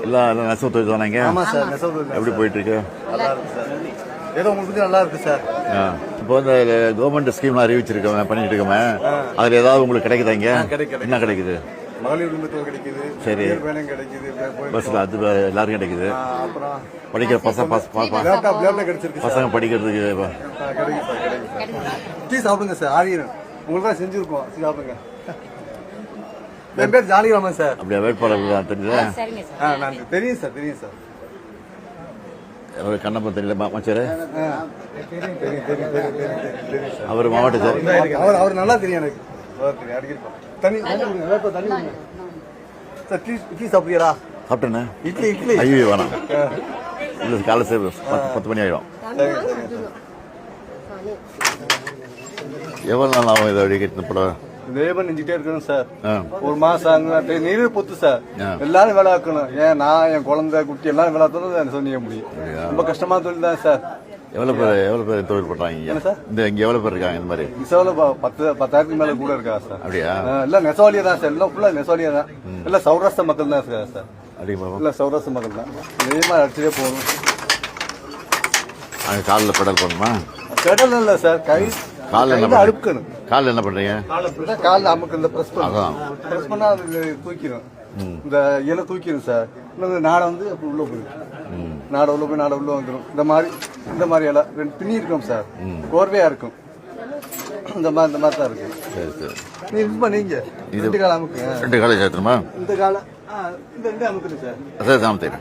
எல்லாம் நெசவு தொழில் தானே? ஆமாம் சார், நெசவு தொழில் எப்படி போயிட்டு இருக்கு? நல்லா இருக்கு சார். ஏதோ உங்களுக்கு நல்லா இருக்கு சார். இப்போ இந்த கவர்மெண்ட் ஸ்கீம்லாம் அறிவிச்சிருக்கோம், பண்ணிட்டு இருக்கோமே, அதில் ஏதாவது உங்களுக்கு கிடைக்குதா? இங்கே என்ன கிடைக்குது? மகளிர் உரிமைத்தொகை கிடைக்குது, சரி, வேலையும் கிடைக்குது, பஸ்ஸில் அது எல்லாருக்கும் கிடைக்குது. அப்புறம் படிக்கிற பசங்க கிடைச்சிருக்கு, பசங்க படிக்கிறதுக்கு கிடைக்கும் சார், கிடைக்கும் சார். டீ சாப்பிடுங்க சார், ஆரியம் உங்களுக்கு தான் செஞ்சுருக்கோம், சாப்பிடுங்க. என் பேர் ஜாலிராமன் சார். அப்படியே வேட்பாளர் தெரியல? நான் தெரியும் சார், தெரியும் சார். கண்ணப்பன் தெரியல மச்சாரு? அவர் மாவட்ட சார், அவர் நல்லா தெரியும் எனக்கு. தண்ணி சார், டீ சாப்பிடுறா? சாப்பிட்டேண்ணே. இட்லி இட்லி ஐயோ வேணாம், இல்லை காலை சேர் 10 மணி ஆகிடும். எவ்வளோ நாள் ஆகும் இதை வழி கட்டினப்பட? லேபர் நெஞ்சிட்டே இருக்கணும் சார். ஒரு மாசம் நீரே பொத்து சார். எல்லாரும் வேலை ஆக்கணும். ஏன் நான், என் குழந்தை குட்டி எல்லாரும் வேலை ஆக்கணும் சொன்ன முடியும். ரொம்ப கஷ்டமான தொழில் தான் சார். எவ்வளவு பேர் தொழில் பண்றாங்க சார்? இங்க எவ்வளவு பேர் இருக்காங்க? இந்த மாதிரி 10,000 மேல கூட இருக்கா சார். அப்படியா? எல்லாம் நெசவாலியா தான் சார், எல்லாம் ஃபுல்லா நெசவாலியா தான். எல்லாம் சௌராஷ்டிர மக்கள் தான் சார். இல்ல சௌராஷ்டிர மக்கள் தான். இதே மாதிரி அடிச்சுட்டே போகணும். காலில் பெடல் பண்ணணுமா? பெடல் இல்ல சார், கை காலில் அழுக்கணும். காலில் என்ன பண்றீங்க? காலில் அமுக்கு இந்த பிரஸ் பண்ணா அது தூக்கிடும். இந்த இலை தூக்கிடும் சார். இன்னும் நாடை வந்து அப்படி உள்ள போயிடும். நாடை உள்ள போய் நாடை உள்ள வந்துடும். இந்த மாதிரி இலை 2 பின்னி இருக்கும் சார், கோர்வையா இருக்கும். இந்த மாதிரி தான் இருக்கு. சரி சரி, நீ நீங்க 2 காலம் அமுக்கு. 2 காலம் சேர்த்துமா? இந்த காலம் இந்த 2 அமுக்குது சார். சரி சாமத்தேன்.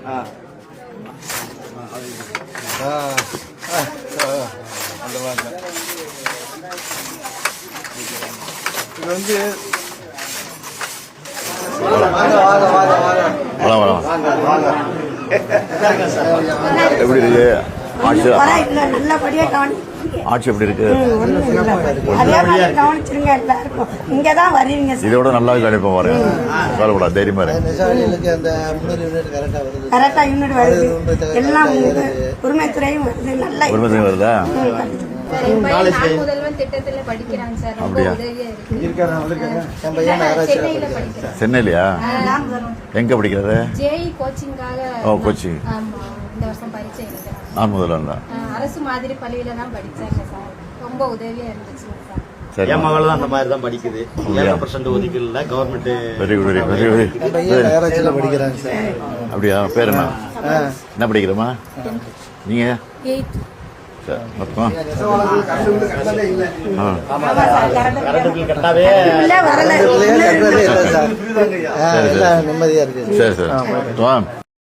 அந்த மாதிரி இது வந்து எப்படி இருக்கு ஆட்சி? ஆட்சி எப்படி இருக்கு? கவனிச்சிருங்க எல்லாருக்கும். இங்கதான் வருவீங்க, இதோட நல்லா கணிப்போம். வரேன், கவலைப்படாது, தைரியமா கரெக்டா யூனிட் வருது. எல்லாம் உரிமைத்துறையும் வருது, நல்லா உரிமைத்துறை வருதா? சென்னையிலயா? எங்க படிக்கிறது? ஓ, கோச்சிங். நான் முதல்ல அரசு மாதிரி பள்ளியில தான் படிச்சாங்க சார். ரொம்ப உதவியா இருந்துச்சு சார். என் மகள் தான் அந்த மாதிரி தான் படிக்குது. 7% ஒதுக்கல government. Very good, very good. படிக்கிறாங்க சார். அப்படியா? பேர் என்ன? என்ன படிக்கிறமா நீங்க? 8th. நிம்மதியா இருக்கு. சரி சரி.